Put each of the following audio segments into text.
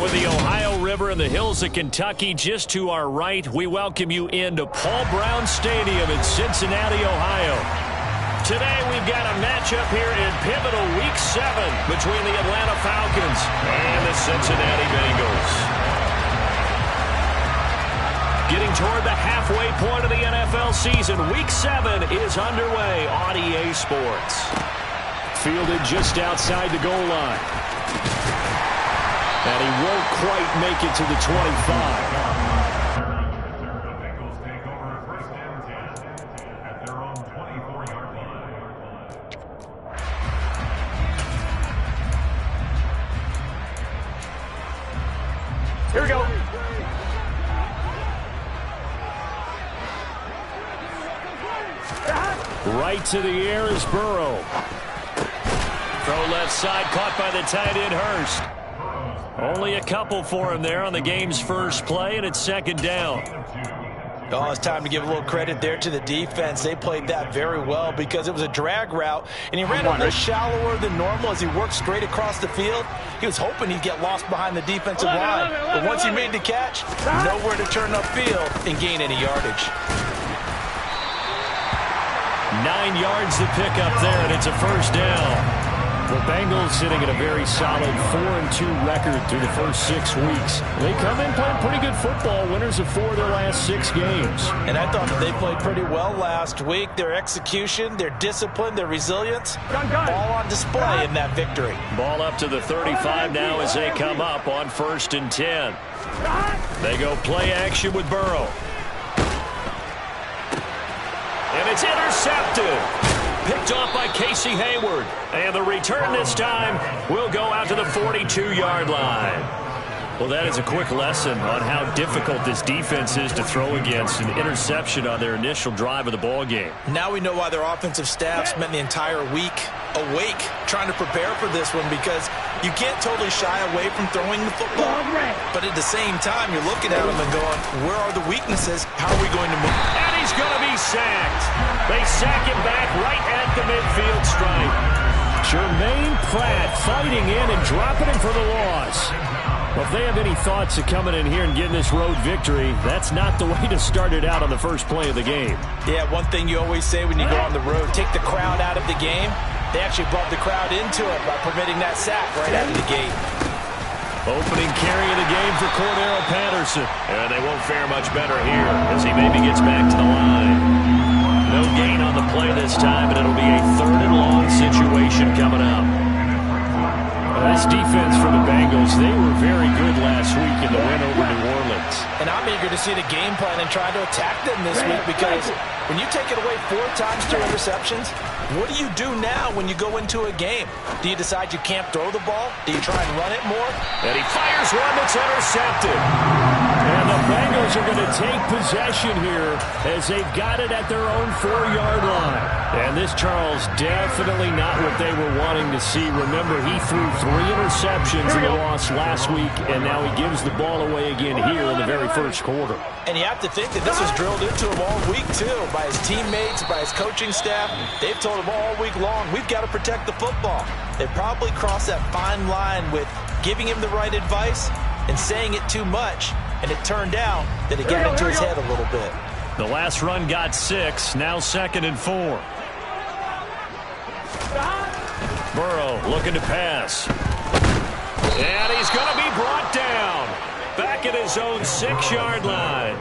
with the Ohio River and the hills of Kentucky just to our right, we welcome you into Paul Brown Stadium in Cincinnati, Ohio. Today we've got a matchup here in pivotal Week 7 between the Atlanta Falcons and the Cincinnati Bengals. Getting toward the halfway point of the NFL season, Week 7 is underway on EA Sports. Fielded just outside the goal line. And he won't quite make it to the 25. Here we go. Right to the air is Burrow. Throw left side, caught by the tight end Hurst. Only a couple for him there on the game's first play, and it's second down. Oh, it's time to give a little credit there to the defense. They played that very well because it was a drag route, and he ran a little shallower than normal as he worked straight across the field. He was hoping he'd get lost behind the defensive line, but once he made the catch, nowhere to turn upfield and gain any yardage. 9 yards to pick up there, and it's a first down. The Bengals sitting at a very solid 4-2 record through the first 6 weeks. They come in playing pretty good football, winners of 4 of their last 6 games. And I thought that they played pretty well last week. Their execution, their discipline, their resilience, all on display in that victory. Ball up to the 35 now as they come up on 1st and 10. They go play action with Burrow. And it's intercepted. Picked off by Casey Hayward. And the return this time will go out to the 42-yard line. Well, that is a quick lesson on how difficult this defense is to throw against. An interception on their initial drive of the ball game. Now we know why their offensive staff spent the entire week awake trying to prepare for this one, because you can't totally shy away from throwing the football. But at the same time, you're looking at them and going, where are the weaknesses? How are we going to move? And he's going to be sacked. They sack him back right at the midfield stripe. Jermaine Pratt fighting in and dropping him for the loss. Well, if they have any thoughts of coming in here and getting this road victory, that's not the way to start it out on the first play of the game. Yeah, one thing you always say when you go on the road, take the crowd out of the game. They actually brought the crowd into it by permitting that sack right out of the gate. Opening carry of the game for Cordero Patterson. And they won't fare much better here as he maybe gets back to the line. No gain on the play this time, and it'll be a 3rd and long situation coming up. This defense for the Bengals, they were very good last week in the win over New Orleans. And I'm eager to see the game plan and try to attack them this week, because when you take it away 4 times through interceptions, what do you do now when you go into a game? Do you decide you can't throw the ball? Do you try and run it more? And he fires one that's intercepted. And the Bengals are going to take possession here as they've got it at their own 4-yard line. And this, Charles, definitely not what they were wanting to see. Remember, he threw 3 interceptions in the loss last week, and now he gives the ball away again here in the very first quarter. And you have to think that this was drilled into him all week, too, by his teammates, by his coaching staff. They've told him all week long, we've got to protect the football. They probably crossed that fine line with giving him the right advice and saying it too much. And it turned out that it got into his head a little bit. The last run got 6, now 2nd and 4. Burrow looking to pass. And he's going to be brought down. Back at his own 6-yard line.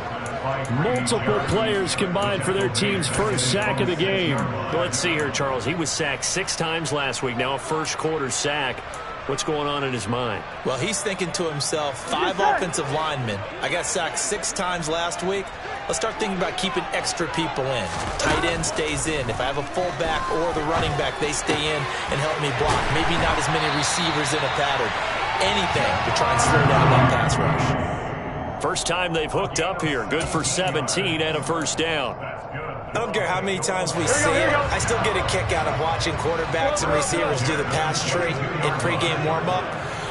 Multiple players combined for their team's first sack of the game. Well, let's see here, Charles. He was sacked 6 times last week. Now a first-quarter sack. What's going on in his mind? Well, he's thinking to himself, 5 offensive linemen. I got sacked 6 times last week. Let's start thinking about keeping extra people in. Tight end stays in. If I have a fullback or the running back, they stay in and help me block. Maybe not as many receivers in a pattern. Anything to try and slow down that pass rush. First time they've hooked up here. Good for 17 and a first down. I don't care how many times we see it. I still get a kick out of watching quarterbacks and receivers do the pass tree in pregame warm-up.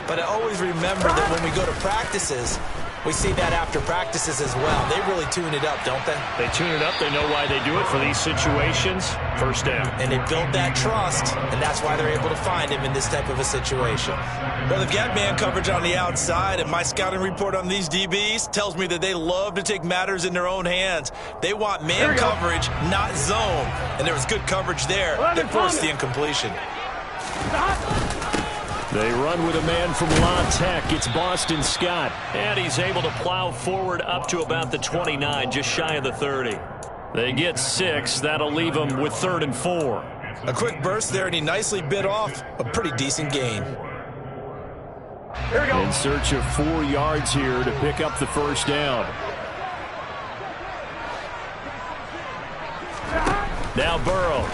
But I always remember that when we go to practices, We see that after practices as well. They really tune it up, don't they? They tune it up. They know why they do it for these situations. First down. And they build that trust, and that's why they're able to find him in this type of a situation. Well, they've got man coverage on the outside, and my scouting report on these DBs tells me that they love to take matters in their own hands. They want man coverage, not zone. And there was good coverage there that forced the incompletion. They run with a man from La Tech. It's Boston Scott. And he's able to plow forward up to about the 29, just shy of the 30. They get 6. That'll leave them with 3rd and 4. A quick burst there, and he nicely bit off a pretty decent gain. Here we go. In search of 4 yards here to pick up the first down. Now Burrow.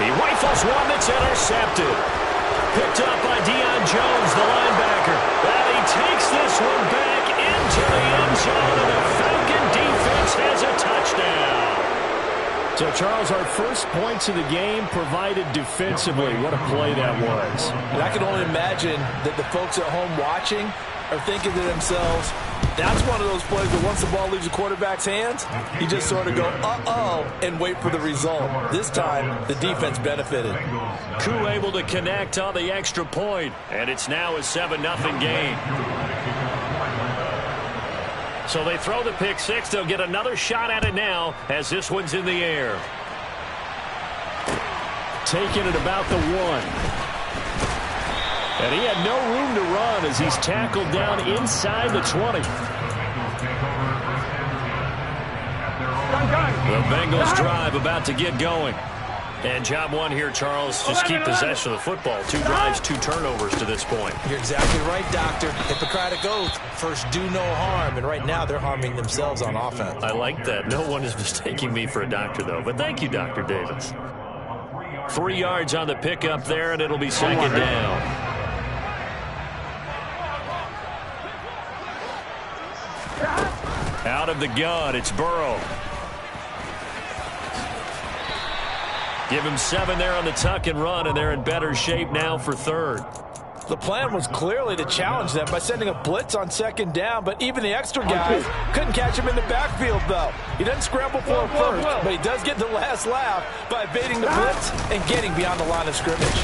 He rifles one that's intercepted. Picked up by Deion Jones, the linebacker. And he takes this one back into the end zone, and the Falcon defense has a touchdown. So, Charles, our first points of the game provided defensively. What a play that was. And I can only imagine that the folks at home watching are thinking to themselves, that's one of those plays that once the ball leaves the quarterback's hands, you just sort of go, uh-oh, and wait for the result. This time, the defense benefited. Koo able to connect on the extra point, and it's now a 7-0 game. So they throw the pick six. They'll get another shot at it now as this one's in the air. Taking it about the 1. And he had no room to run as he's tackled down inside the 20. The Bengals drive about to get going. And job one here, Charles, just keep possession of the football. 2 drives, 2 turnovers to this point. You're exactly right, Doctor. Hippocratic oath. First, do no harm. And right now, they're harming themselves on offense. I like that. No one is mistaking me for a doctor, though. But thank you, Dr. Davis. 3 yards on the pickup there, and it'll be 2nd down. Out of the gun, it's Burrow. Give him 7 there on the tuck and run, and they're in better shape now for 3rd. The plan was clearly to challenge them by sending a blitz on 2nd down, but even the extra guys couldn't catch him in the backfield, though. He doesn't scramble for a first, but he does get the last laugh by evading the blitz and getting beyond the line of scrimmage.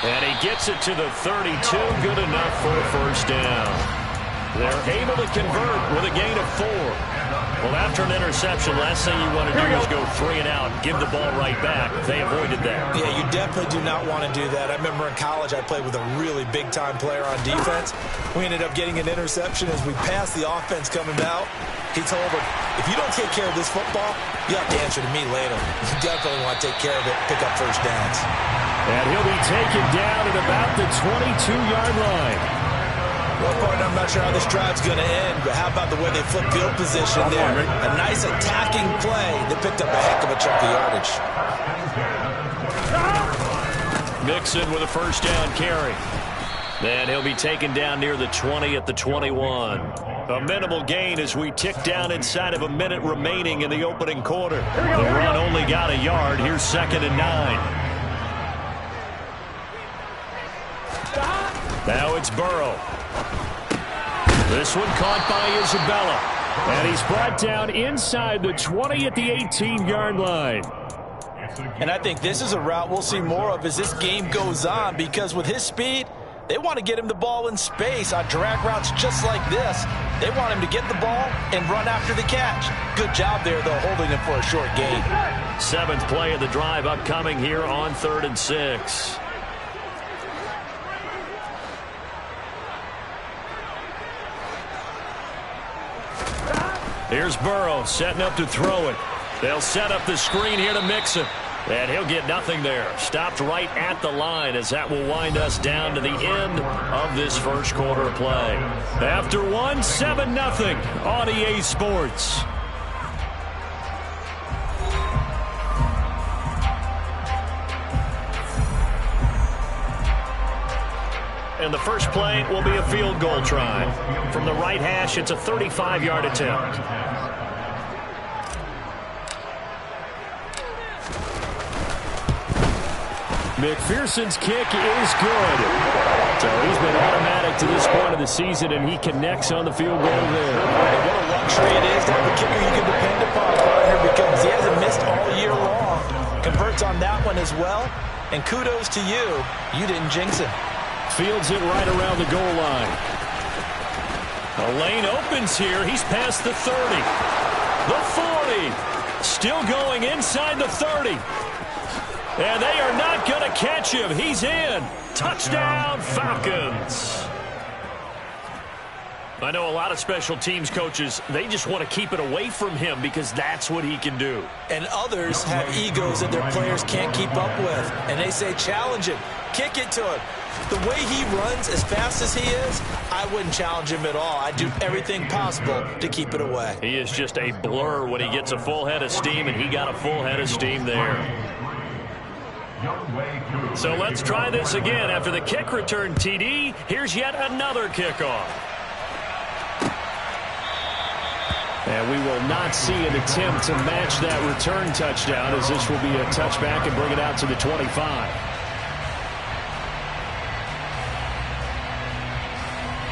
And he gets it to the 32, good enough for a first down. They're able to convert with a gain of 4. Well, after an interception, last thing you want to do is go 3 and out, give the ball right back. They avoided that. Yeah, you definitely do not want to do that. I remember in college I played with a really big-time player on defense. We ended up getting an interception as we passed the offense coming out. He told him, if you don't take care of this football, you have to answer to me later. You definitely want to take care of it, pick up first downs. And he'll be taken down at about the 22-yard line. Well, partner, I'm not sure how this drive's going to end, but how about the way they flip field position there? A nice attacking play that picked up a heck of a chunk of yardage. Mixon with a first down carry. Then he'll be taken down near the 20 at the 21. A minimal gain as we tick down inside of a minute remaining in the opening quarter. The run only got a yard. Here's 2nd and 9. Now it's Burrow. This one caught by Isabella. And he's brought down inside the 20 at the 18-yard line. And I think this is a route we'll see more of as this game goes on, because with his speed, they want to get him the ball in space on drag routes just like this. They want him to get the ball and run after the catch. Good job there, though, holding him for a short gain. 7th play of the drive upcoming here on 3rd and 6. Here's Burrow setting up to throw it. They'll set up the screen here to Mixon. And he'll get nothing there. Stopped right at the line as that will wind us down to the end of this first quarter play. After 1, 7-0 on EA Sports. And the first play will be a field goal try. From the right hash, it's a 35-yard attempt. McPherson's kick is good. So he's been automatic to this point of the season, and he connects on the field goal there. What a luxury it is to have a kicker you can depend upon, partner, because he hasn't missed all year long. Converts on that one as well. And kudos to you. You didn't jinx him. Fields it right around the goal line. The lane opens here. He's past the 30. The 40. Still going inside the 30. And they are not going to catch him. He's in. Touchdown, Falcons. I know a lot of special teams coaches, they just want to keep it away from him because that's what he can do. And others have egos that their players can't keep up with. And they say, challenge him. Kick it to him. The way he runs as fast as he is, I wouldn't challenge him at all. I'd do everything possible to keep it away. He is just a blur when he gets a full head of steam, and he got a full head of steam there. So let's try this again. After the kick return TD, here's yet another kickoff. And we will not see an attempt to match that return touchdown, as this will be a touchback and bring it out to the 25.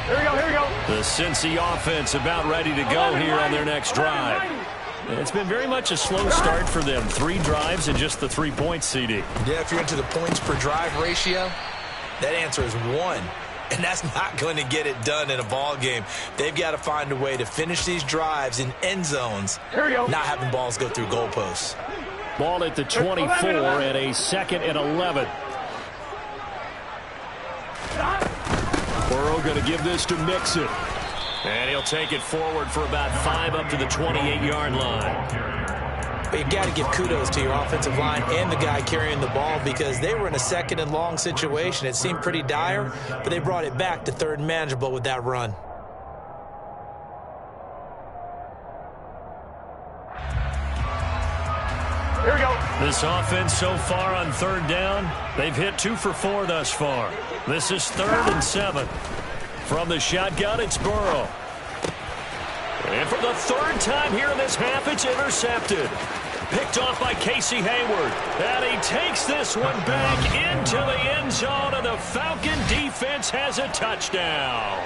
Here we go, here we go. The Cincy offense about ready to go here on their next drive. It's been very much a slow start for them. 3 drives and just the 3 points, CD. Yeah, if you're into the points per drive ratio, that answer is 1. And that's not going to get it done in a ball game. They've got to find a way to finish these drives in end zones, here we go. Not having balls go through goalposts. Ball at the 24 and a 2nd and 11. Burrow going to give this to Mixon. And he'll take it forward for about 5 up to the 28-yard line. But you got to give kudos to your offensive line and the guy carrying the ball, because they were in a 2nd and long situation. It seemed pretty dire, but they brought it back to 3rd and manageable with that run. Here we go. This offense so far on 3rd down, they've hit 2 for 4 thus far. This is 3rd and 7. From the shotgun, it's Burrow. And for the 3rd time here in this half, it's intercepted. Picked off by Casey Hayward. And he takes this one back into the end zone, and the Falcon defense has a touchdown.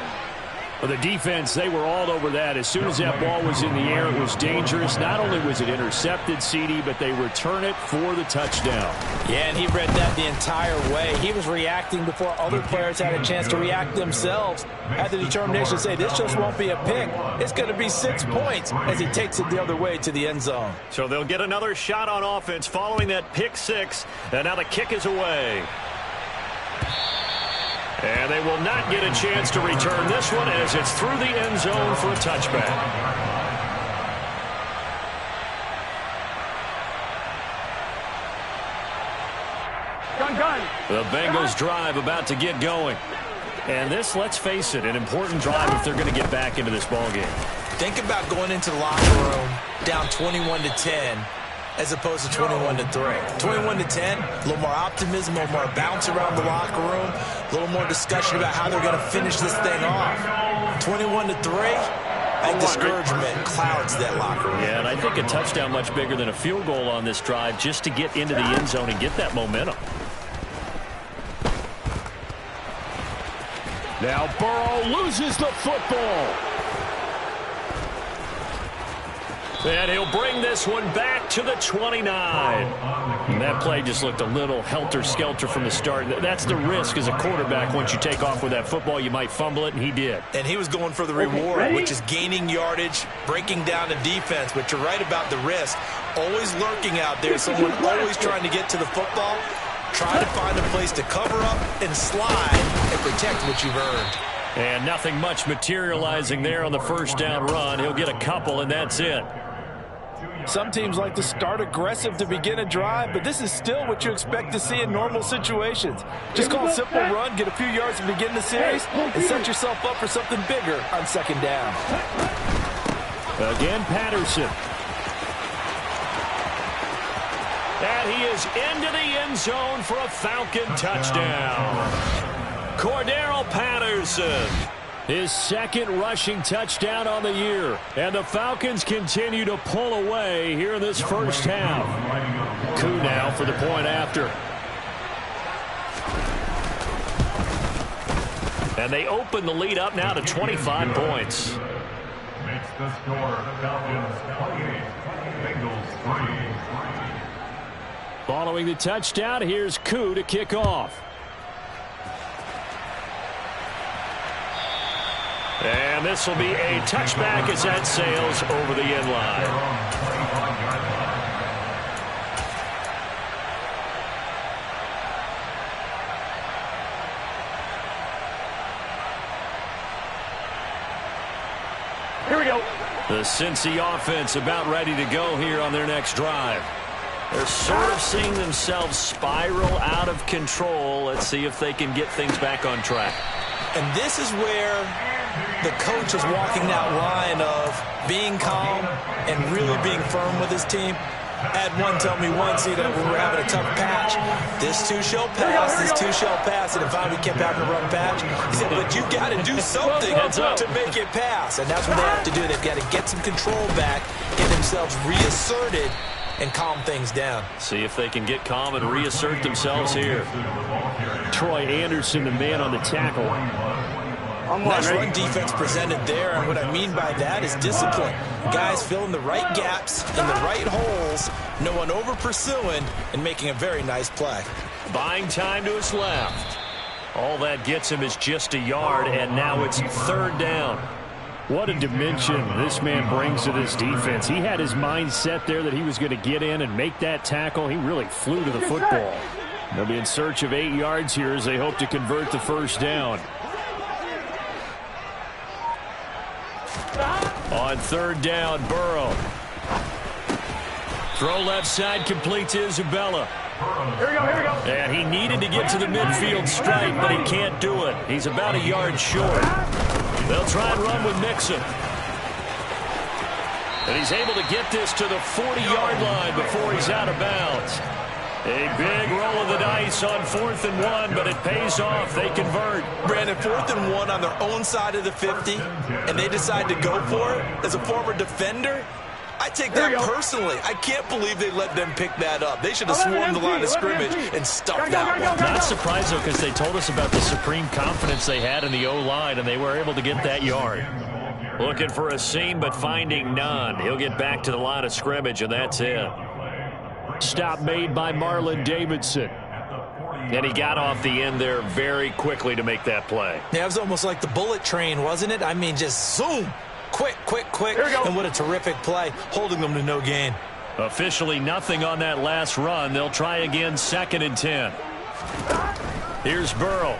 Well, the defense, they were all over that. As soon as that ball was in the air, it was dangerous. Not only was it intercepted, CD, but they return it for the touchdown. Yeah, and he read that the entire way. He was reacting before other players had a chance to react themselves. Had the determination to say, this just won't be a pick. It's going to be 6 points as he takes it the other way to the end zone. So they'll get another shot on offense following that pick 6. And now the kick is away. And they will not get a chance to return this one as it's through the end zone for a touchback. Gun. The Bengals drive about to get going. And this, let's face it, an important drive if they're going to get back into this ballgame. Think about going into the locker room down 21-10. As opposed to 21-3. 21-10, a little more optimism, a little more bounce around the locker room, a little more discussion about how they're going to finish this thing off. 21-3, I think discouragement clouds that locker room. Yeah, and I think a touchdown much bigger than a field goal on this drive just to get into the end zone and get that momentum. Now Burrow loses the football. And he'll bring this one back to the 29. And that play just looked a little helter-skelter from the start. That's the risk as a quarterback. Once you take off with that football, you might fumble it, and he did. And he was going for the reward, which is gaining yardage, breaking down the defense. But you're right about the risk. Always lurking out there. Someone always trying to get to the football. Try to find a place to cover up and slide and protect what you've earned. And nothing much materializing there on the first down run. He'll get a couple, and that's it. Some teams like to start aggressive to begin a drive, but this is still what you expect to see in normal situations. Just call a simple run, get a few yards to begin the series, and set yourself up for something bigger on 2nd down. Again, Patterson. And he is into the end zone for a Falcon touchdown. Cordero Patterson. His 2nd rushing touchdown on the year. And the Falcons continue to pull away here in this first half. Coup now for the point after. And they open the lead up now to 25 points. Makes the score Falcons 28, Bengals 3. Following the touchdown, here's Koo to kick off. And this will be a touchback as that sails over the end line. Here we go. The Cincy offense about ready to go here on their next drive. They're sort of seeing themselves spiral out of control. Let's see if they can get things back on track. And this is where the coach is walking that line of being calm and really being firm with his team. I had one tell me once, when we were having a tough patch, this two shall pass, this two shall pass, and finally we kept having a rough patch. He said, but you've got to do something to make it pass. And that's what they have to do. They've got to get some control back, get themselves reasserted, and calm things down. See if they can get calm and reassert themselves here. Troy Anderson, the man on the tackle. Nice run defense presented there, and what I mean by that is discipline. Guys filling the right gaps in the right holes, no one over pursuing, and making a very nice play. Buying time to his left. All that gets him is just a yard, and now it's third down. What a dimension this man brings to this defense. He had his mind set there that he was going to get in and make that tackle. He really flew to the football. They'll be in search of 8 yards here as they hope to convert the first down. On third down, Burrow. Throw left side, complete to Isabella. Here we go, here we go. And he needed to get to the midfield stripe, but he can't do it. He's about a yard short. They'll try and run with Mixon. And he's able to get this to the 40-yard line before he's out of bounds. A big roll of the dice on 4th and 1, but it pays off. They convert. Brandon, 4th and 1 on their own side of the 50, and they decide to go for it. As a former defender, I take that personally. I can't believe they let them pick that up. They should have swarmed the line of scrimmage and stuffed that one. Not surprised, though, because they told us about the supreme confidence they had in the O-line, and they were able to get that yard. Looking for a seam, but finding none. He'll get back to the line of scrimmage, and that's it. Stop made by Marlon Davidson. And he got off the end there very quickly to make that play. Yeah, it was almost like the bullet train, wasn't it? I mean, just zoom. Quick, quick, quick. And what a terrific play, holding them to no gain. Officially nothing on that last run. They'll try again, 2nd and 10. Here's Burrow.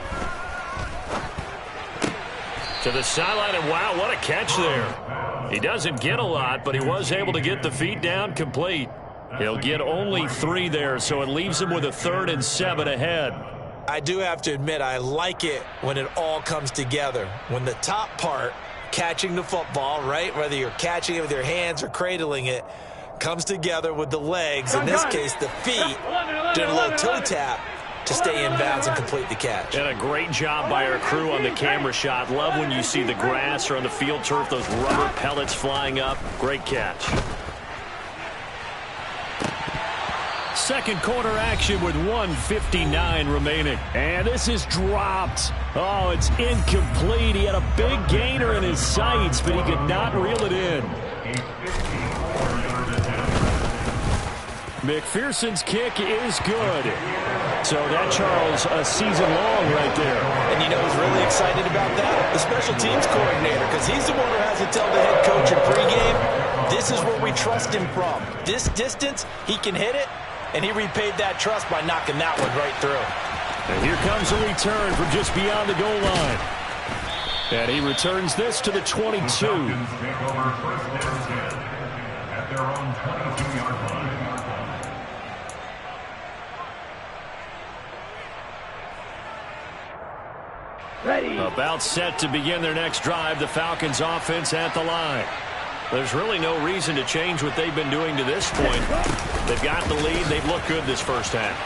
To the sideline, and wow, what a catch there. He doesn't get a lot, but he was able to get the feet down complete. He'll get only 3 there, so it leaves him with a 3rd and 7 ahead. I do have to admit, I like it when it all comes together. When the top part, catching the football, right, whether you're catching it with your hands or cradling it, comes together with the legs, in this case the feet, doing a little toe tap to stay in bounds and complete the catch. And a great job by our crew on the camera shot. Love when you see the grass or on the field turf, those rubber pellets flying up. Great catch. Second quarter action with 1:59 remaining. And this is dropped. Oh, it's incomplete. He had a big gainer in his sights, but he could not reel it in. McPherson's kick is good. So that, Charles, a season long right there. And you know who's really excited about that? The special teams coordinator, because he's the one who has to tell the head coach in pregame, this is where we trust him from. This distance, he can hit it, and he repaid that trust by knocking that one right through. And here comes a return from just beyond the goal line. And he returns this to the 22. At their own 22-yard line. Ready. About set to begin their next drive, the Falcons offense at the line. There's really no reason to change what they've been doing to this point. They've got the lead. They've looked good this first half.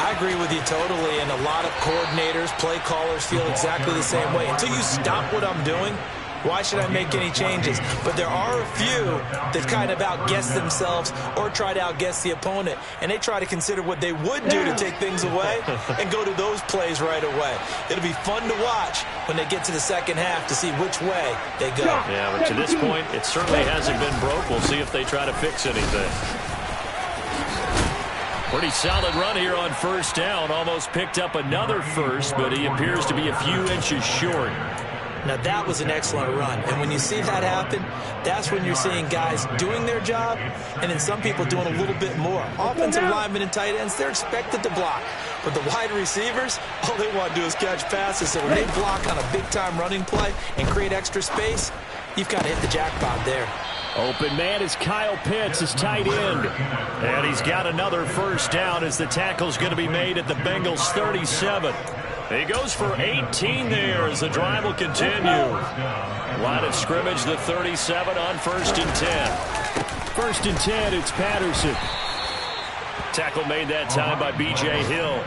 I agree with you totally, and a lot of coordinators, play callers feel exactly the same way. Until you stop what I'm doing, Why should I make any changes? But there are a few that kind of outguess themselves or try to outguess the opponent, and they try to consider what they would do to take things away and go to those plays right away. It'll be fun to watch when they get to the second half to see which way they go. Yeah, but to this point, it certainly hasn't been broke. We'll see if they try to fix anything. Pretty solid run here on first down. Almost picked up another first, but he appears to be a few inches short. Now, that was an excellent run. And when you see that happen, that's when you're seeing guys doing their job and then some people doing a little bit more. Offensive linemen and tight ends, they're expected to block. But the wide receivers, all they want to do is catch passes. So when they block on a big-time running play and create extra space, you've got to hit the jackpot there. Open man is Kyle Pitts, his tight end. And he's got another first down as the tackle's going to be made at the Bengals 37. He goes for 18 there as the drive will continue. Line of scrimmage, the 37 on 1st and 10. 1st and 10, it's Patterson. Tackle made that time by B.J. Hill.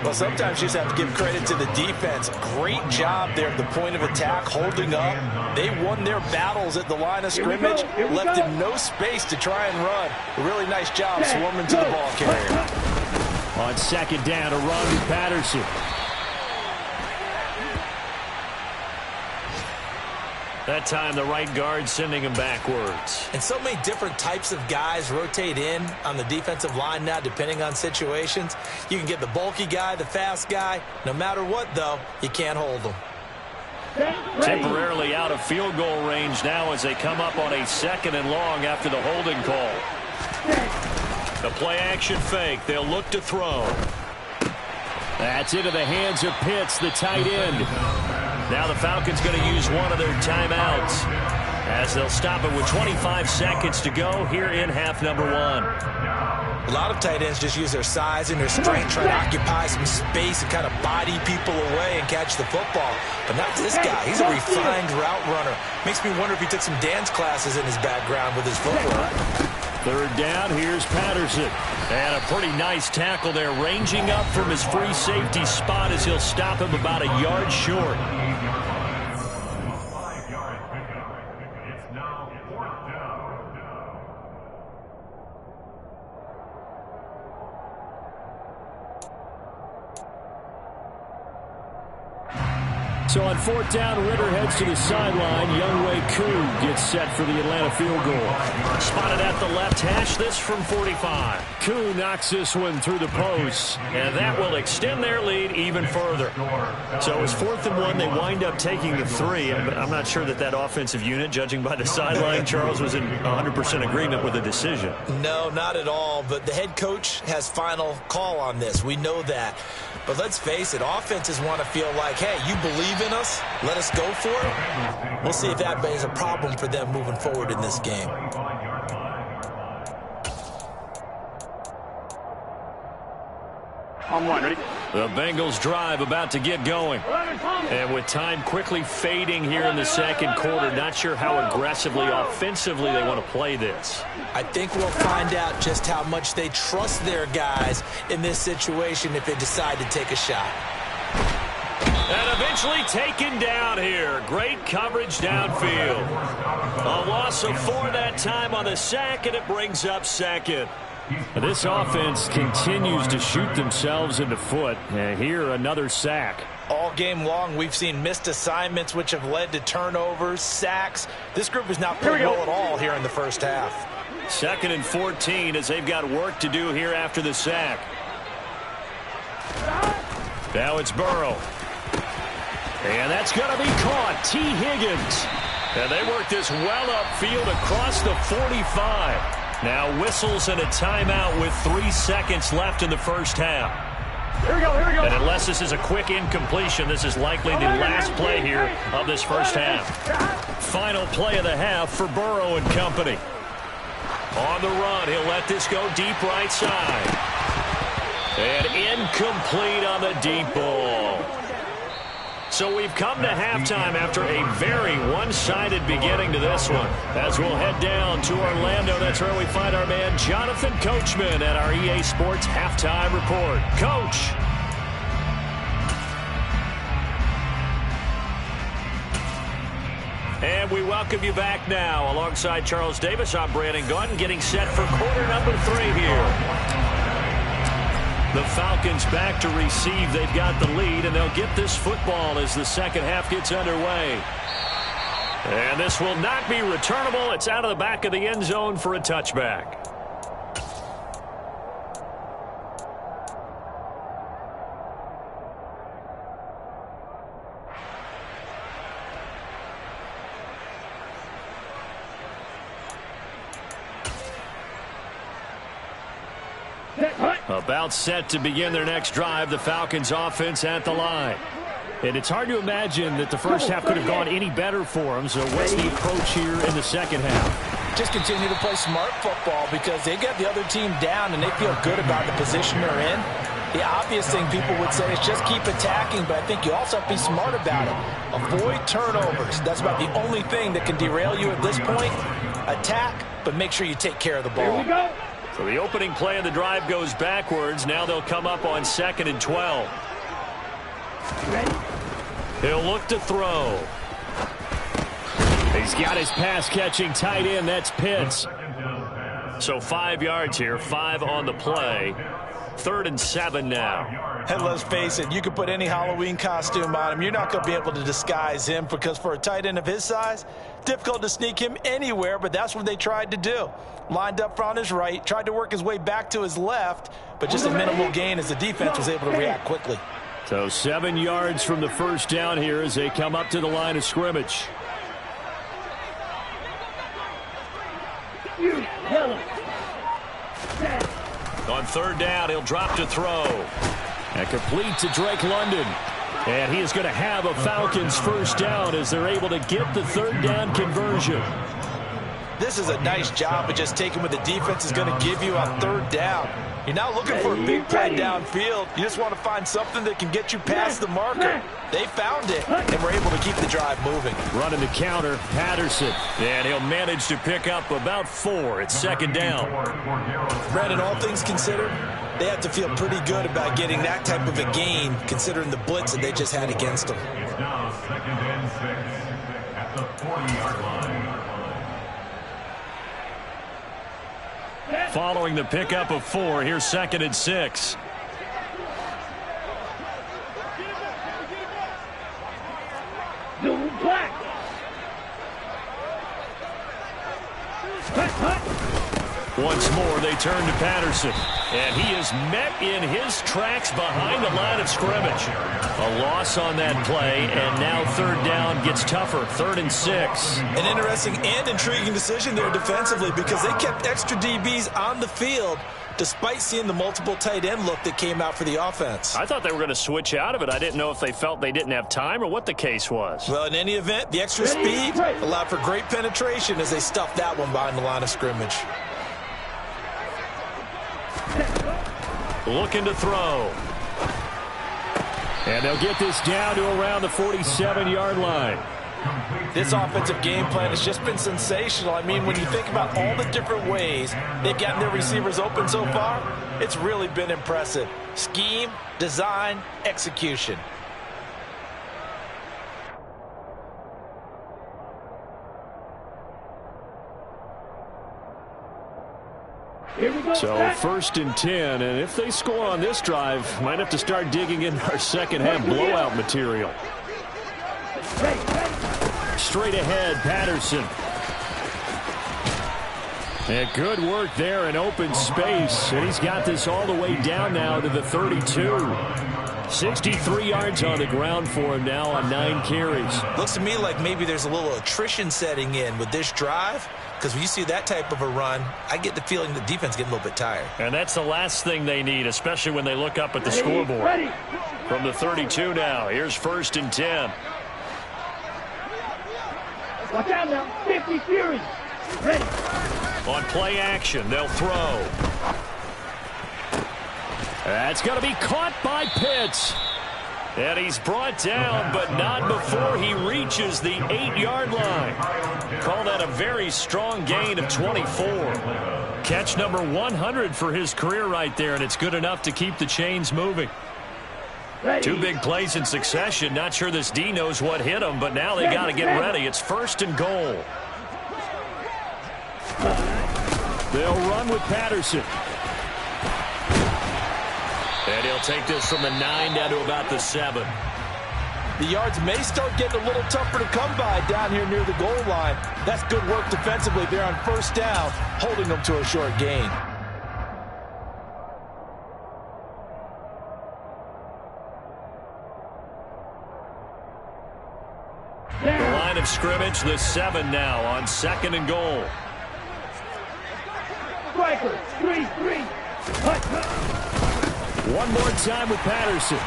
Well, sometimes you just have to give credit to the defense. Great job there at the point of attack, holding up. They won their battles at the line of scrimmage, left him no space to try and run. A really nice job swarming to the ball carrier. On 2nd down, a run with Patterson. That time, the right guard sending him backwards. And so many different types of guys rotate in on the defensive line now, depending on situations. You can get the bulky guy, the fast guy. No matter what, though, you can't hold them. Temporarily out of field goal range now as they come up on a 2nd and long after the holding call. The play-action fake. They'll look to throw. That's into the hands of Pitts, the tight end. Now the Falcons going to use one of their timeouts as they'll stop it with 25 seconds to go here in half number 1. A lot of tight ends just use their size and their strength, try to occupy some space and kind of body people away and catch the football. But not this guy. He's a refined route runner. Makes me wonder if he took some dance classes in his background with his footwork. 3rd down, here's Patterson. And a pretty nice tackle there, ranging up from his free safety spot as he'll stop him about a yard short. 5-yard pickup. It's now 4th down. So on 4th down, Ritter heads to the sideline. Younghoe Koo gets set for the Atlanta field goal. Spotted at the left hash, this from 45. Koo knocks this one through the post, and that will extend their lead even further. So it's 4th and 1. They wind up taking the 3. I'm not sure that offensive unit, judging by the sideline, Charles, was in 100% agreement with the decision. No, not at all. But the head coach has final call on this. We know that. But let's face it, offenses want to feel like, hey, you believe in us, let us go for it. We'll see if that is a problem for them moving forward in this game. On 1, ready? The Bengals drive about to get going. And with time quickly fading here in the 2nd quarter, not sure how aggressively, offensively they want to play this. I think we'll find out just how much they trust their guys in this situation if they decide to take a shot. And eventually taken down here. Great coverage downfield. A loss of 4 that time on the sack, and it brings up 2nd. This offense continues to shoot themselves in the foot. And here, another sack. All game long, we've seen missed assignments, which have led to turnovers, sacks. This group is not playing well at all here in the first half. 2nd and 14 as they've got work to do here after the sack. Now it's Burrow. And that's going to be caught. T. Higgins. And they work this well upfield across the 45. Now whistles and a timeout with 3 seconds left in the first half. Here we go, here we go. And unless this is a quick incompletion, this is likely the last play here of this first half. Final play of the half for Burrow and company. On the run, he'll let this go deep right side. And incomplete on the deep ball. So we've come to halftime after a very one-sided beginning to this one. As we'll head down to Orlando, that's where we find our man Jonathan Coachman at our EA Sports Halftime Report. Coach. And we welcome you back now. Alongside Charles Davis, I'm Brandon Gaudin, getting set for quarter number 3 here. The Falcons back to receive. They've got the lead, and they'll get this football as the second half gets underway. And this will not be returnable. It's out of the back of the end zone for a touchback. About set to begin their next drive, the Falcons offense at the line. And it's hard to imagine that the first half could have gone any better for them. So what's the approach here in the second half? Just continue to play smart football because they got the other team down and they feel good about the position they're in. The obvious thing people would say is just keep attacking, but I think you also have to be smart about it. Avoid turnovers. That's about the only thing that can derail you at this point. Attack, but make sure you take care of the ball. Here we go. So the opening play of the drive goes backwards. Now they'll come up on 2nd and 12. Ready? He'll look to throw. He's got his pass-catching tight end. That's Pitts. So 5 yards here, 5 on the play. 3rd and 7 now. And let's face it, you can put any Halloween costume on him. You're not going to be able to disguise him because for a tight end of his size, difficult to sneak him anywhere, but that's what they tried to do. Lined up on his right, tried to work his way back to his left, but just a minimal gain as the defense was able to react quickly. So 7 yards from the first down here as they come up to the line of scrimmage. You kill him. On 3rd down, he'll drop to throw. And complete to Drake London. And he is going to have a Falcons first down as they're able to get the 3rd down conversion. This is a nice job of just taking what the defense is going to give you on 3rd down. You're not looking for a big play downfield. You just want to find something that can get you past the marker. They found it, and were able to keep the drive moving. Running the counter, Patterson. And he'll manage to pick up about 4. It's 2nd down. Brandon, all things considered, they have to feel pretty good about getting that type of a gain, considering the blitz that they just had against them. It's now 2nd and 6 at the 40-yard line. Following the pickup of 4, here's 2nd and 6. Zoom black. Once more, they turn to Patterson. And he is met in his tracks behind the line of scrimmage. A loss on that play, and now 3rd down gets tougher. 3rd and 6. An interesting and intriguing decision there defensively because they kept extra DBs on the field despite seeing the multiple tight end look that came out for the offense. I thought they were going to switch out of it. I didn't know if they felt they didn't have time or what the case was. Well, in any event, the extra speed allowed for great penetration as they stuffed that one behind the line of scrimmage. Looking to throw. And they'll get this down to around the 47-yard line. This offensive game plan has just been sensational. I mean, when you think about all the different ways they've gotten their receivers open so far, it's really been impressive. Scheme, design, execution. So 1st and 10, and if they score on this drive, might have to start digging in our second half blowout material. Straight ahead, Patterson. And good work there in open space, and he's got this all the way down now to the 32. 63 yards on the ground for him now on 9 carries. Looks to me like maybe there's a little attrition setting in with this drive. Because when you see that type of a run, I get the feeling the defense getting a little bit tired. And that's the last thing they need, especially when they look up at the scoreboard. From the 32 now, here's 1st and 10. Watch out now. 50 Fury. Ready. On play action, they'll throw. That's going to be caught by Pitts. And he's brought down, but not before he reaches the 8-yard line. Call that a very strong gain of 24. Catch number 100 for his career right there, and it's good enough to keep the chains moving. Two big plays in succession. Not sure this D knows what hit him, but now they got to get ready. It's 1st and goal. They'll run with Patterson. And he'll take this from the 9 down to about the 7. The yards may start getting a little tougher to come by down here near the goal line. That's good work defensively there on 1st down, holding them to a short gain. The line of scrimmage, the 7 now on 2nd and goal. Striker, 3-3. One more time with Patterson.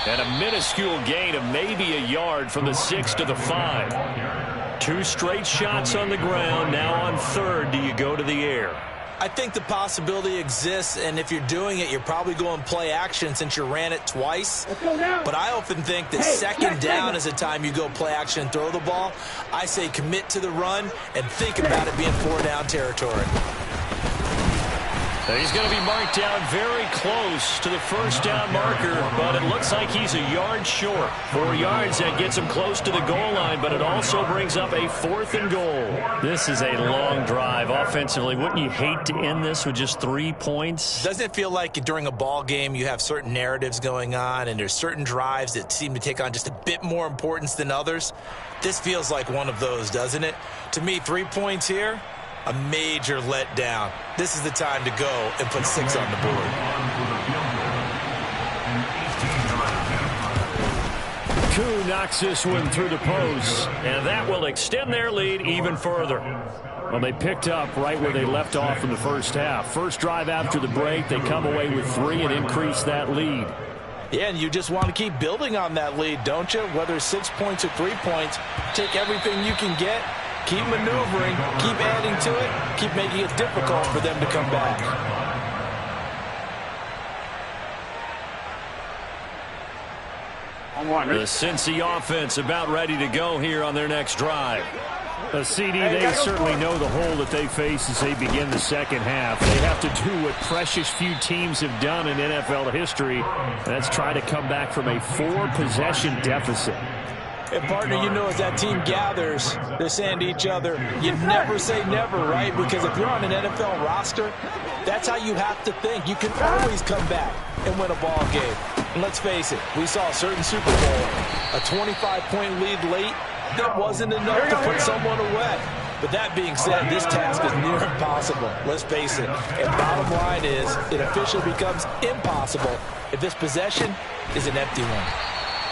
And a minuscule gain of maybe a yard from the 6 to the 5. 2 straight shots on the ground. Now on 3rd, do you go to the air? I think the possibility exists, and if you're doing it, you're probably going play action since you ran it twice. But I often think that 2nd down is the time you go play action and throw the ball. I say commit to the run and think about it being 4-down territory. He's going to be marked down very close to the 1st down marker, but it looks like he's a yard short. 4 yards, that gets him close to the goal line, but it also brings up a 4th and goal. This is a long drive offensively. Wouldn't you hate to end this with just 3 points? Doesn't it feel like during a ball game you have certain narratives going on and there's certain drives that seem to take on just a bit more importance than others? This feels like one of those, doesn't it? To me, 3 points here, a major letdown. This is the time to go and put 6 on the board. Koo knocks this one through the post, and that will extend their lead even further. Well, they picked up right where they left off in the 1st half. First drive after the break, they come away with 3 and increase that lead. Yeah, and you just want to keep building on that lead, don't you? Whether it's 6 points or 3 points, take everything you can get. Keep maneuvering, keep adding to it, keep making it difficult for them to come back. The Cincy offense about ready to go here on their next drive. CD, they certainly know the hole that they face as they begin the 2nd half. They have to do what precious few teams have done in NFL history. That's try to come back from a 4-possession deficit. And, partner, you know, as that team gathers, they're saying to each other, you never say never, right? Because if you're on an NFL roster, that's how you have to think. You can always come back and win a ball game. And let's face it, we saw a certain Super Bowl, a 25-point lead late. That wasn't enough to put someone away. But that being said, this task is near impossible. Let's face it. And bottom line is, it officially becomes impossible if this possession is an empty one.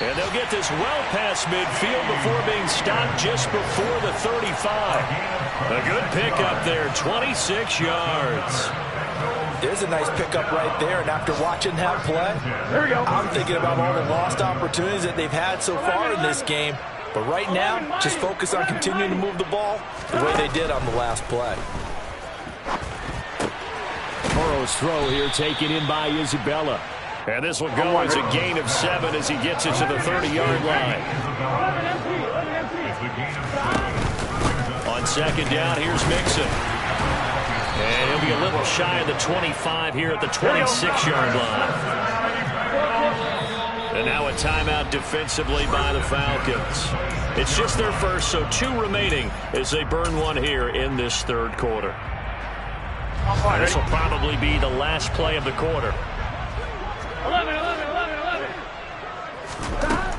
And they'll get this well past midfield before being stopped just before the 35. A good pickup there, 26 yards. There's a nice pickup right there, and after watching that play, I'm thinking about all the lost opportunities that they've had so far in this game. But right now, just focus on continuing to move the ball the way they did on the last play. Burrow's throw here taken in by Isabella. And this will go as a gain of 7 as he gets it to the 30-yard line. On 2nd down, here's Mixon. And he'll be a little shy of the 25 here at the 26-yard line. And now a timeout defensively by the Falcons. It's just their first, so 2 remaining as they burn one here in this 3rd quarter. And this will probably be the last play of the quarter. 11.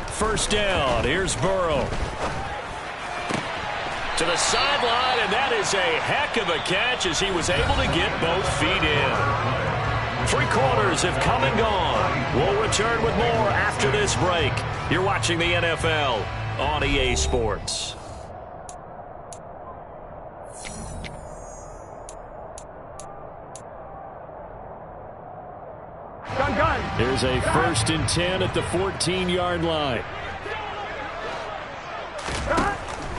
1st down. Here's Burrow. To the sideline, and that is a heck of a catch as he was able to get both feet in. 3 quarters have come and gone. We'll return with more after this break. You're watching the NFL on EA Sports. Here's a 1st and 10 at the 14-yard line.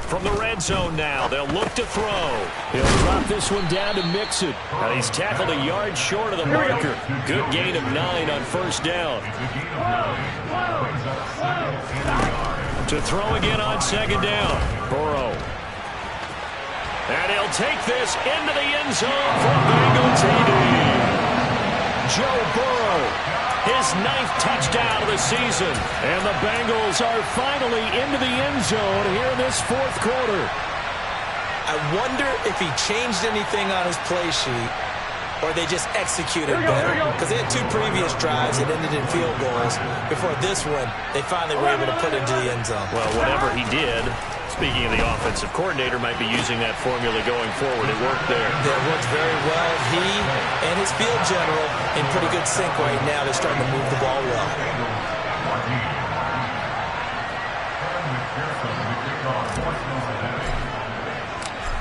From the red zone now, they'll look to throw. He'll drop this one down to Mixon. And he's tackled a yard short of the marker. Good gain of 9 on 1st down. To throw again on 2nd down. Burrow. And he'll take this into the end zone for Bengals TD. Joe Burrow his 9th touchdown of the season. And the Bengals are finally into the end zone here in this 4th quarter. I wonder if he changed anything on his play sheet or they just executed better. Because they had 2 previous drives that ended in field goals. Before this one, they finally were able to put into the end zone. Well, whatever he did, speaking of the offensive coordinator, might be using that formula going forward. It worked there. It worked very well. He and his field general in pretty good sync right now. They're starting to move the ball well.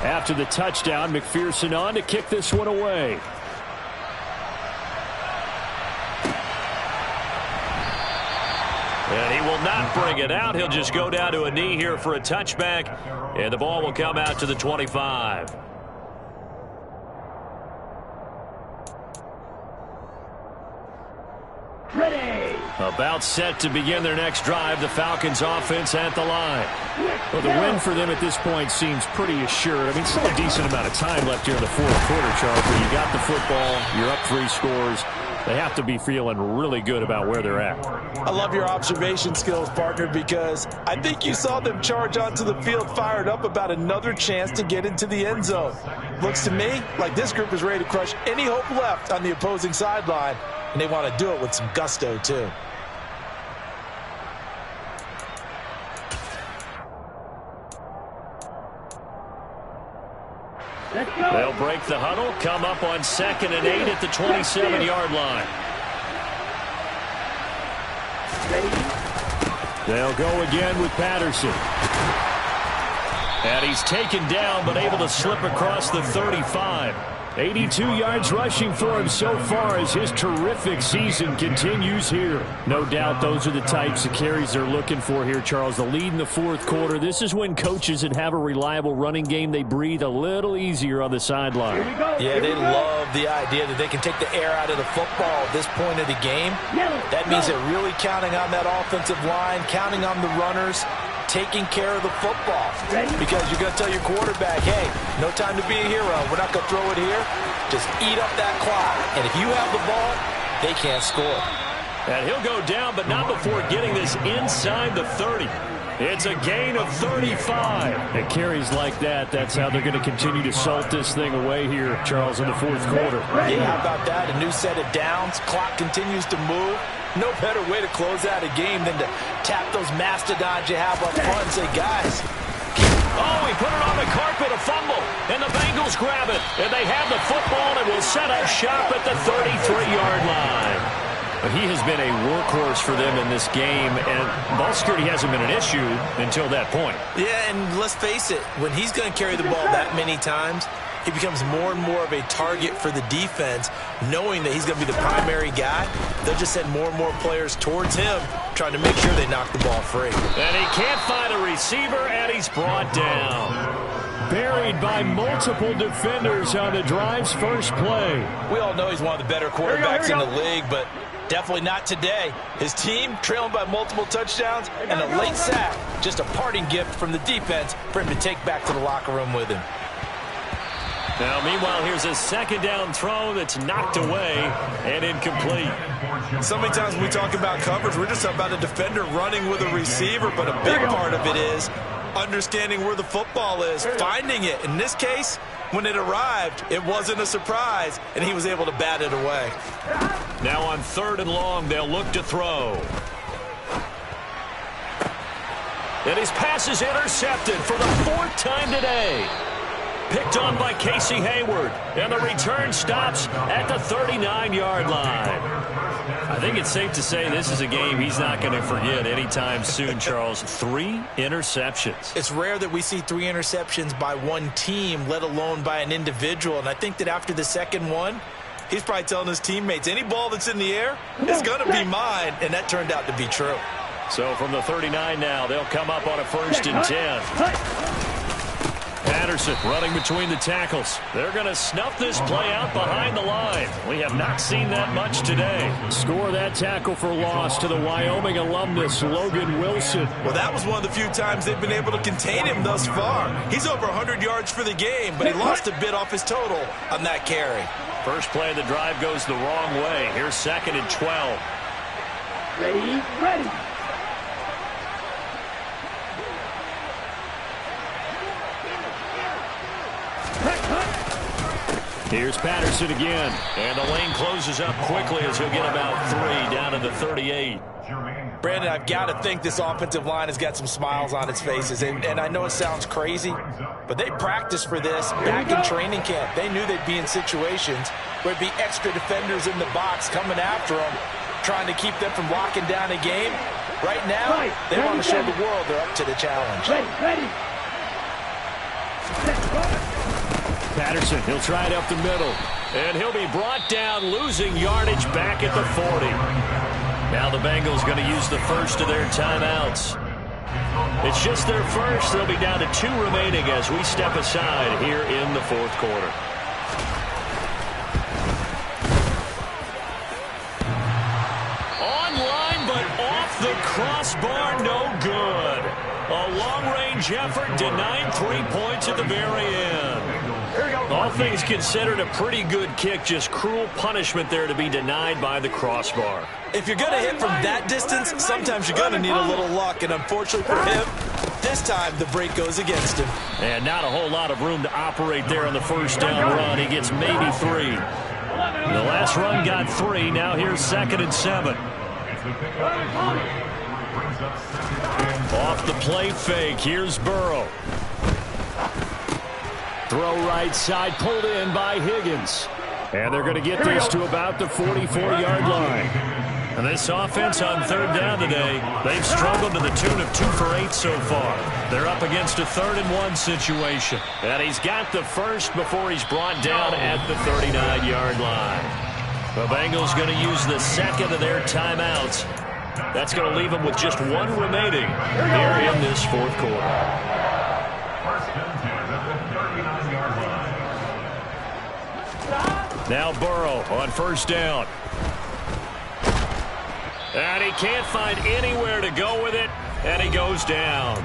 After the touchdown, McPherson on to kick this one away. And he will not bring it out. He'll just go down to a knee here for a touchback. And the ball will come out to the 25. Ready. About set to begin their next drive. The Falcons offense at the line. Well, the win for them at this point seems pretty assured. I mean, still a decent amount of time left here in the 4th quarter, Charles, where you got the football, you're up 3 scores. They have to be feeling really good about where they're at. I love your observation skills, partner, because I think you saw them charge onto the field fired up about another chance to get into the end zone. Looks to me like this group is ready to crush any hope left on the opposing sideline, and they want to do it with some gusto, too. They'll break the huddle, come up on 2nd and 8 at the 27-yard line. They'll go again with Patterson. And he's taken down, but able to slip across the 35. 82 yards rushing for him so far as his terrific season continues here. No doubt those are the types of carries they're looking for here, Charles. The lead in the 4th quarter. This is when coaches that have a reliable running game, they breathe a little easier on the sideline. Yeah, they love the idea that they can take the air out of the football at this point of the game. That means they're really counting on that offensive line, counting on the runners, taking care of the football. Because you're going to tell your quarterback, hey, no time to be a hero. We're not going to throw it here. Just eat up that clock. And if you have the ball, they can't score. And he'll go down, but not before getting this inside the 30. It's a gain of 35. At carries like that, that's how they're going to continue to salt this thing away here, Charles, in the 4th quarter. Yeah, how about that? A new set of downs. Clock continues to move. No better way to close out a game than to tap those mastodons you have up front and say, guys. Oh, he put it on the carpet, a fumble, and the Bengals grab it. And they have the football and will set up shop at the 33-yard line. But he has been a workhorse for them in this game, and ball security hasn't been an issue until that point. Yeah, and let's face it, when he's going to carry the ball that many times, he becomes more and more of a target for the defense, knowing that he's going to be the primary guy. They'll just send more and more players towards him, trying to make sure they knock the ball free. And he can't find a receiver, and he's brought down. Buried by multiple defenders on the drive's first play. We all know he's one of the better quarterbacks in the league, but definitely not today. His team trailing by multiple touchdowns and a late sack. Just a parting gift from the defense for him to take back to the locker room with him. Now, meanwhile, here's a 2nd down throw that's knocked away and incomplete. So many times when we talk about coverage, we're just about a defender running with a receiver, but a big part of it is understanding where the football is, finding it. In this case, when it arrived, it wasn't a surprise, and he was able to bat it away. Now on 3rd and long, they'll look to throw. And his pass is intercepted for the 4th time today. Picked on by Casey Hayward, and the return stops at the 39-yard line. I think it's safe to say this is a game he's not going to forget anytime soon, Charles. 3 interceptions. It's rare that we see 3 interceptions by one team, let alone by an individual. And I think that after the 2nd one, he's probably telling his teammates, any ball that's in the air is going to be mine. And that turned out to be true. So from the 39 now, they'll come up on a 1st and 10. Patterson running between the tackles. They're going to snuff this play out behind the line. We have not seen that much today. Score that tackle for loss to the Wyoming alumnus, Logan Wilson. Well, that was one of the few times they've been able to contain him thus far. He's over 100 yards for the game, but he lost a bit off his total on that carry. First play of the drive goes the wrong way. Here's 2nd and 12. Ready, ready. Here's Patterson again. And the lane closes up quickly as he'll get about 3 down to the 38. Brandon, I've got to think this offensive line has got some smiles on its faces. And I know it sounds crazy, but they practiced for this back in training camp. They knew they'd be in situations where it'd be extra defenders in the box coming after them, trying to keep them from locking down a game. Right now, they want to show the world they're up to the challenge. Ready. Patterson, he'll try it up the middle. And he'll be brought down, losing yardage back at the 40. Now the Bengals going to use the first of their timeouts. It's just their first. They'll be down to 2 remaining as we step aside here in the fourth quarter. Online, but off the crossbar, no good. A long-range effort denied 3 points at the very end. All things considered, a pretty good kick, just cruel punishment there to be denied by the crossbar. If you're going to hit from that distance, sometimes you're going to need a little luck, and unfortunately for him, this time the break goes against him. And not a whole lot of room to operate there on the first down run. He gets maybe 3. The last run got 3. Now here's 2nd and 7. Off the play fake. Here's Burrow. Throw right side, pulled in by Higgins. And they're going to get this to about the 44-yard line. And this offense on 3rd down today, they've struggled to the tune of 2 for 8 so far. They're up against a 3rd and 1 situation. And he's got the first before he's brought down at the 39-yard line. The Bengals going to use the 2nd of their timeouts. That's going to leave them with just 1 remaining here in this fourth quarter. Now Burrow on 1st down. And he can't find anywhere to go with it, and he goes down.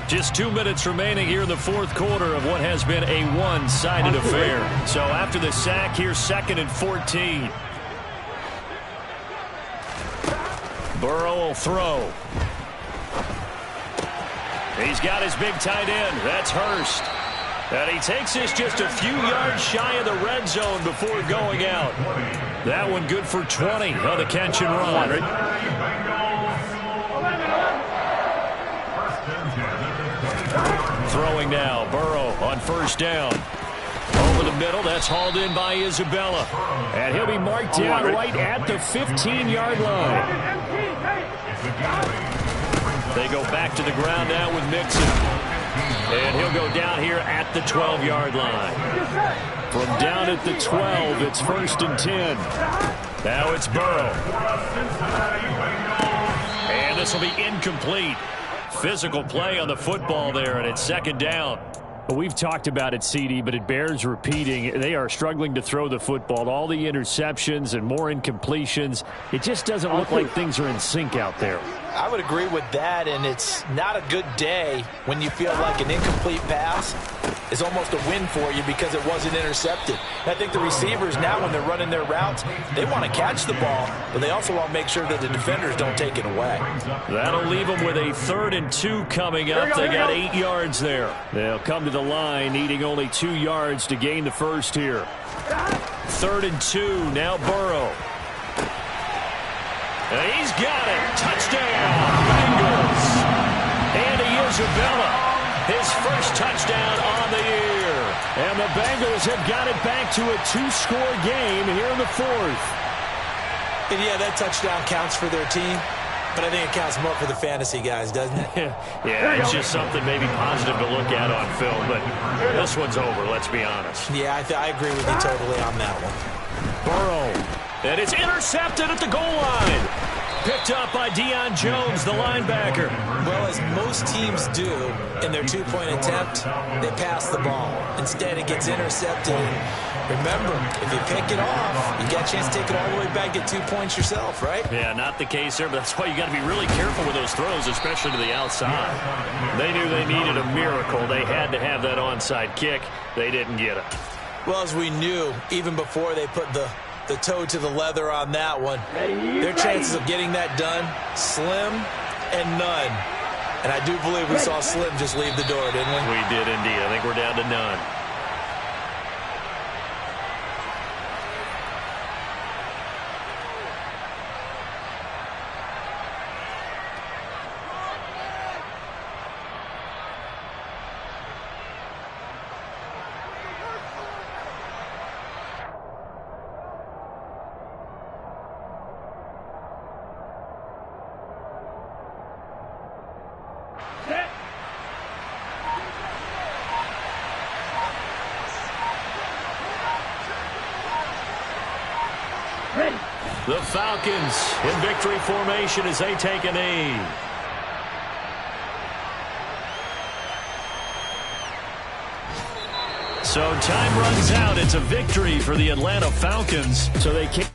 Just 2 minutes remaining here in the fourth quarter of what has been a one-sided affair. So after the sack, here's 2nd and 14. Burrow will throw. He's got his big tight end. That's Hurst. And he takes this just a few yards shy of the red zone before going out. That one good for 20 on the catch and run. Throwing now, Burrow on 1st down. Over the middle, that's hauled in by Isabella. And he'll be marked down right at the 15-yard line. They go back to the ground now with Mixon. And he'll go down here at the 12-yard line. From down at the 12, it's 1st and 10. Now it's Burrow. And this will be incomplete. Physical play on the football there, and it's 2nd down. Well, we've talked about it, CD, but it bears repeating. They are struggling to throw the football. All the interceptions and more incompletions. It just doesn't look like things are in sync out there. I would agree with that, and it's not a good day when you feel like an incomplete pass is almost a win for you because it wasn't intercepted. And I think the receivers now, when they're running their routes, they want to catch the ball, but they also want to make sure that the defenders don't take it away. That'll leave them with a 3rd and 2 coming up. They got 8 yards there. They'll come to the line, needing only 2 yards to gain the first here. 3rd and 2, now Burrow. And he's got it. Touchdown, Bengals. Andy Isabella, his first touchdown on the year. And the Bengals have got it back to a 2-score game here in the fourth. And yeah, that touchdown counts for their team, but I think it counts more for the fantasy guys, doesn't it? Yeah, it's just something maybe positive to look at on film, but this one's over, let's be honest. Yeah, I agree with you totally on that one. Burrow, and it's intercepted at the goal line. Picked up by Deion Jones, the linebacker. Well, as most teams do in their 2-point attempt, they pass the ball. Instead, it gets intercepted. Remember, if you pick it off, you got a chance to take it all the way back, get 2 points yourself, right? Yeah, not the case there, but that's why you got to be really careful with those throws, especially to the outside. They knew they needed a miracle. They had to have that onside kick. They didn't get it. Well, as we knew, even before they put the The toe to the leather on that one. Their chances of getting that done, slim and none. And I do believe we saw Slim just leave the door, didn't we? We did indeed. I think we're down to none. The Falcons in victory formation as they take a knee. So time runs out. It's a victory for the Atlanta Falcons. So they kick.